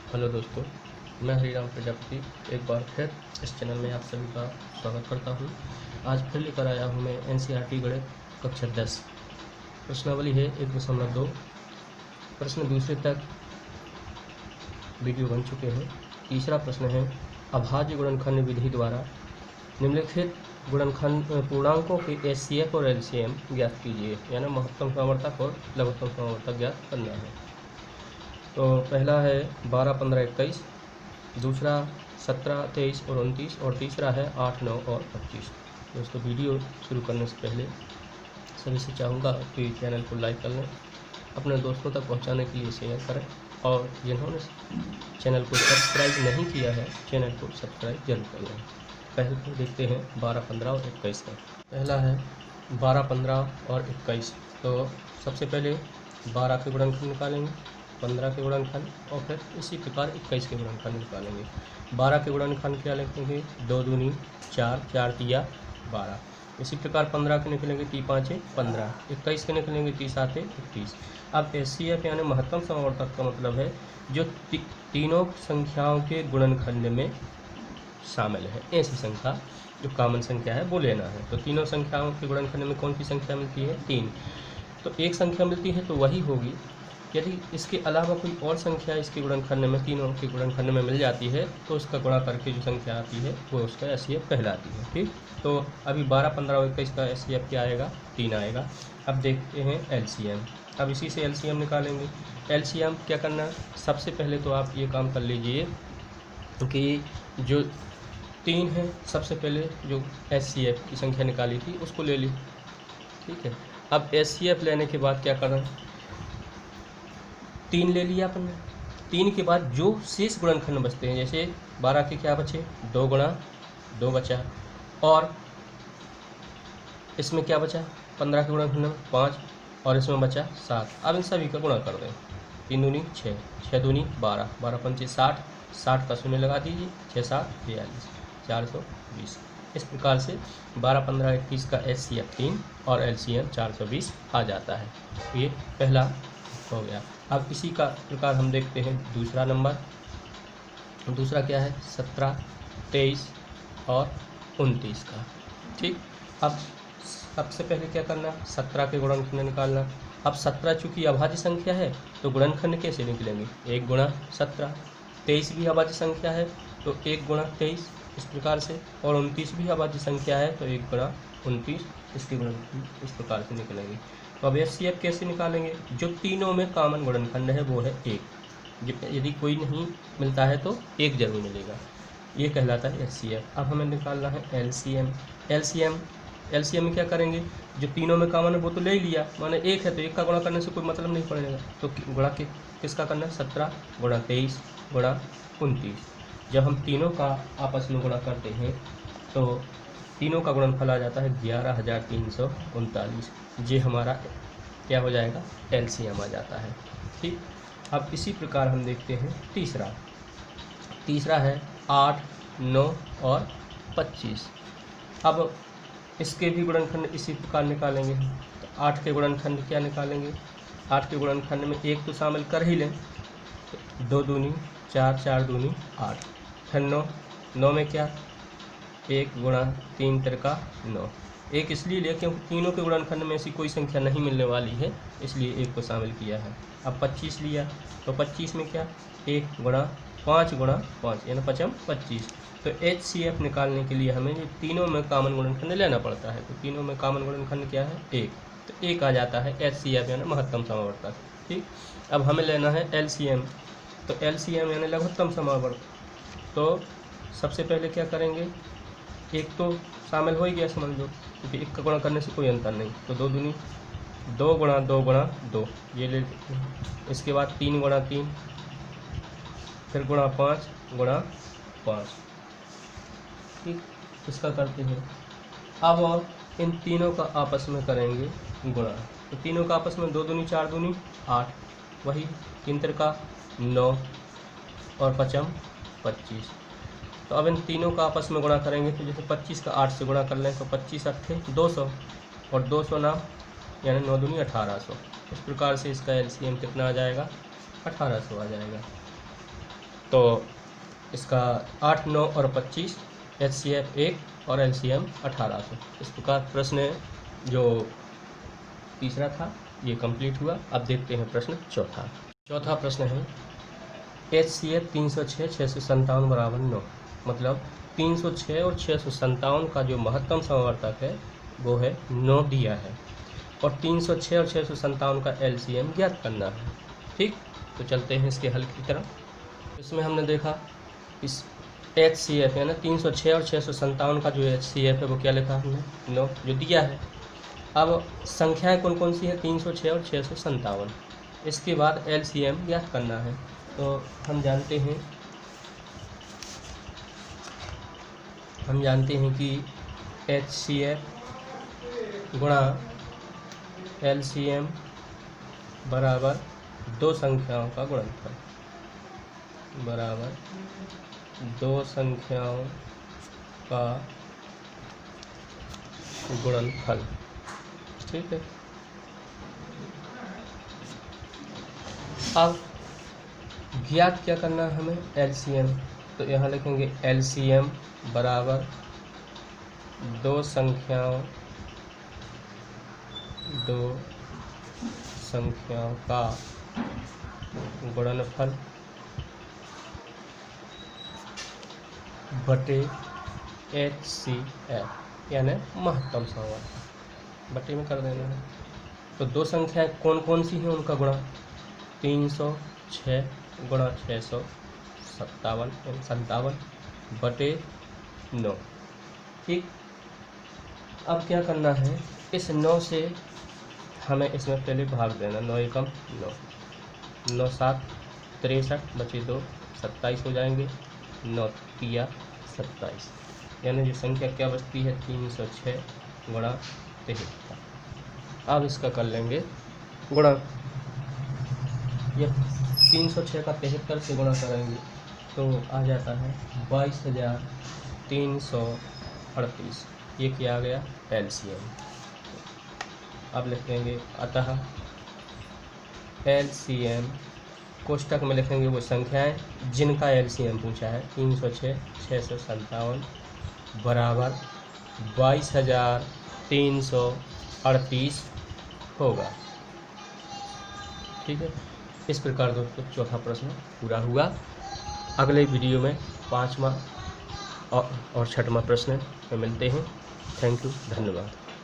Hello दोस्तों, मैं हरिराम प्रजापति एक बार फिर इस चैनल में आप सभी का स्वागत करता हूं। आज फिर लेकर आया हूं मैं एनसीईआरटी गणित कक्षा 10 प्रश्नावली है 1.2। प्रश्न दूसरे तक वीडियो बन चुके हैं। तीसरा प्रश्न है, अभाज्य गुणनखंड विधि द्वारा निम्नलिखित गुणनखंड पूर्णांकों के एचसीएफ और एलसीएम ज्ञात कीजिए, यानी महत्तम समावर्तक और लघुत्तम समावर्तक ज्ञात करना है। तो पहला है 12, 15, 21, दूसरा 17, 23 और 29 और तीसरा है 8, 9 और 25। दोस्तों, वीडियो शुरू करने से पहले सभी से चाहूँगा कि चैनल को लाइक कर लें, अपने दोस्तों तक पहुंचाने के लिए शेयर करें और जिन्होंने चैनल को सब्सक्राइब नहीं किया है चैनल को सब्सक्राइब जरूर कर लें। पहले तो देखते हैं 12, 15 और 21 का। पहला है 12, 15 और 21। तो सबसे पहले 12 के गुणनखंड निकालेंगे, 15 के गुणनखंड और फिर इसी प्रकार 21 के गुणनखंड निकालेंगे। 12 के गुणनखंड क्या लिखेंगे? 2 दूनी 4, 4 तिया 12। इसी प्रकार 15 के निकलेंगे 3 5 15, 21 के निकलेंगे 30 7 31। अब एचसीएफ यानी महत्तम समावर्तक का मतलब है जो तीनों संख्याओं के गुणनखंड में शामिल है। ऐसी संख्या जो कॉमन संख्या है वो लेना है। तो तीनों संख्याओं के गुणनखंड में कौन सी संख्या मिलती है? 3। तो एक संख्या मिलती है तो वही होगी। यदि इसके अलावा कोई और संख्या इसके गुणनखंड में, तीनों के गुणनखंड में मिल जाती है तो उसका गुणा करके जो संख्या आती है वो उसका एचसीएफ कहलाती है। ठीक, तो अभी 12, 15 और 21 का एचसीएफ क्या आएगा? 3 आएगा। अब देखते हैं एलसीएम। अब इसी से एलसीएम निकालेंगे। एलसीएम क्या करना है? सबसे पहले तो आप ये काम कर लीजिए कि जो 3 है, सबसे पहले जो एचसीएफ की संख्या निकाली थी उसको ले ली। ठीक है, अब एचसीएफ लेने के बाद क्या करना? 3 ले लिया अपन ने। 3 के बाद जो शेष गुणनखंड बचते हैं, जैसे 12 के क्या बचे? 2 गुणा 2 बचा, और इसमें क्या बचा? 15 के गुणनखंड में 5 और इसमें बचा 7। अब इन सभी का गुणा कर दें। 3 दूनी 6, 6 दूनी 12, 12 पंचे 60, 60 का शून्य लगा दीजिए, 6 7 42, 420। इस प्रकार से 12, 15, 21 का एचसीएफ 3 और एलसीएम 420 आ जाता है। ये पहला हो गया। अब इसी का प्रकार हम देखते हैं दूसरा नंबर। दूसरा क्या है? 17, 23 और 29 का। ठीक, अब सबसे पहले क्या करना? 17 के गुणनखंड निकालना। अब 17 चूँकि अभाज्य संख्या है तो गुणनखंड कैसे निकलेंगे? 1 गुणा 17। 23 भी अभाज्य संख्या है तो 1 गुणा 23 इस प्रकार से, और 29 भी अभाज्य संख्या है तो 1 गुणा 29 इसके गुणनखंड इस प्रकार से निकलेंगे। तो अब एचसीएफ कैसे निकालेंगे? जो तीनों में कॉमन गुणनखंड है वो है 1। यदि कोई नहीं मिलता है तो 1 जरूर मिलेगा। ये कहलाता है एचसीएफ। अब हमें निकालना है एलसीएम। एलसीएम में क्या करेंगे? जो तीनों में कॉमन है वो तो ले ही लिया, माने 1 है तो 1 का गुणा करने से कोई मतलब नहीं पड़ेगा। तो गुणा किसका करना है? 17 गुणा 23 गुणा 29। जब हम तीनों का आपस में गुणा करते हैं तो तीनों का गुणनफल आ जाता है 11,339। ये हमारा क्या हो जाएगा? एलसीएम आ जाता है। ठीक, अब इसी प्रकार हम देखते हैं तीसरा है 8, 9 और 25। अब इसके भी गुणनखंड इसी प्रकार निकालेंगे। तो 8 के गुणनखंड क्या निकालेंगे? 8 के गुणनखंड में 1 तो शामिल कर ही लें। 2 दूनी 4, 4 दूनी 8, फिर 9 में क्या? 1 गुणा 3 तिरका 9। 1 इसलिए लिया क्योंकि तीनों के गुणनखंड में ऐसी कोई संख्या नहीं मिलने वाली है, इसलिए 1 को शामिल किया है। अब 25 लिया तो 25 में क्या? 1 गुणा 5 गुणा 5 यानी 5 25। तो एचसीएफ निकालने के लिए हमें ये तीनों में कॉमन गुणनखंड लेना पड़ता है। तो तीनों में कॉमन गुणनखंड क्या है? 1। तो 1 आ जाता है एचसीएफ यानी महत्तम समावर्तक। ठीक, अब हमें लेना है एलसीएम। तो एलसीएम यानी लघुत्तम समावर्तक। तो सबसे पहले क्या करेंगे? 1 तो शामिल हो ही गया समझ लो, क्योंकि 1 का गुणा करने से कोई अंतर नहीं। तो 2 दूनी 2 गुणा 2 गुणा 2 ये ले लेते हैं। इसके बाद 3 गुणा 3, फिर गुणा 5 गुणा 5। ठीक, इसका करते हैं। अब और इन तीनों का आपस में करेंगे गुणा। तो तीनों का आपस में 2 दूनी 4 दूनी 8, वही 3 तिरका 9 और 5 25। तो अब इन तीनों का आपस में गुणा करेंगे तो जैसे 25 का 8 से गुणा कर लें तो 25 8 200 और 200 ना यानी 9 दूनी 1800। इस प्रकार से इसका एलसीएम कितना आ जाएगा? 1800 आ जाएगा। तो इसका 8, 9 और 25, HCF 1 और LCM 1800। इस प्रकार प्रश्न जो तीसरा था ये कंप्लीट हुआ। अब देखते हैं प्रश्न चौथा। चौथा प्रश्न है HCF 306 657 बराबर 9। मतलब 306 और 657 का जो महत्तम समवर्तक है वो है 9 दिया है, और 306 और 657 का LCM ज्ञात करना है। ठीक, तो चलते हैं इसके हल की तरफ। इसमें हमने देखा इस HCF यानी 306 और 657 का जो HCF है वो क्या लिखा हमने 9 जो दिया है। अब संख्याएं कौन कौन सी है 306 और 657। इसके बाद LCM ज्ञात करना है। तो हम जानते हैं कि HCF गुणा LCM बराबर दो संख्याओं का गुणनफल, बराबर दो संख्याओं का गुणनफल। ठीक है, अब ज्ञात क्या करना है हमें LCM। तो यहाँ लिखेंगे LCM बराबर दो संख्याओं का गुणनफल बटे HCF यानी महत्तम समवर्तक, बटे में कर देना है। तो दो संख्याएं कौन कौन सी हैं उनका गुणा 306 गुणा 657 बटे 9। ठीक, अब क्या करना है, इस 9 से हमें इसमें पहले भाग देना। 9 एकम 9, 9 7 63 बचे 2 27 हो जाएंगे, 9 तिया 27, यानी जो संख्या क्या बचती है 306 गुणा 73। अब इसका कर लेंगे गुणा, ये 306 का 73 से गुणा करेंगे तो आ जाता है 22,338। ये क्या आ गया LCM। अब लिख देंगे अतः LCM कोष्टक में लिखेंगे वो संख्याएं जिनका LCM पूछा है 306 657 बराबर 22,338 होगा। ठीक है, इस प्रकार दोस्तों चौथा प्रश्न पूरा हुआ। अगले वीडियो में 5वां और 6वां प्रश्न में मिलते हैं। थैंक यू, धन्यवाद।